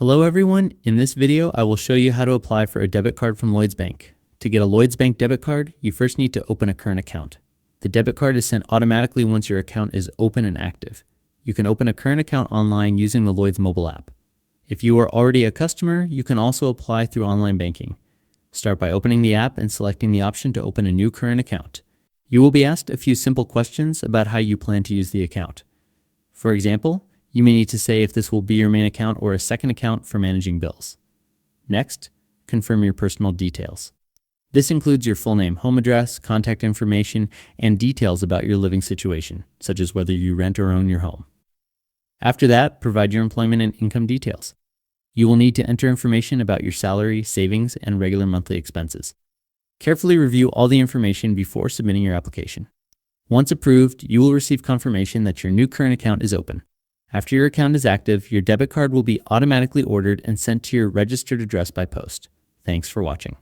Hello everyone, in this video I will show you how to apply for a debit card from Lloyds Bank. To get a Lloyds Bank debit card, you first need to open a current account. The debit card is sent automatically once your account is open and active. You can open a current account online using the Lloyds mobile app. If you are already a customer, you can also apply through online banking. Start by opening the app and selecting the option to open a new current account. You will be asked a few simple questions about how you plan to use the account. For example, you may need to say if this will be your main account or a second account for managing bills. Next, confirm your personal details. This includes your full name, home address, contact information, and details about your living situation, such as whether you rent or own your home. After that, provide your employment and income details. You will need to enter information about your salary, savings, and regular monthly expenses. Carefully review all the information before submitting your application. Once approved, you will receive confirmation that your new current account is open. After your account is active, your debit card will be automatically ordered and sent to your registered address by post. Thanks for watching.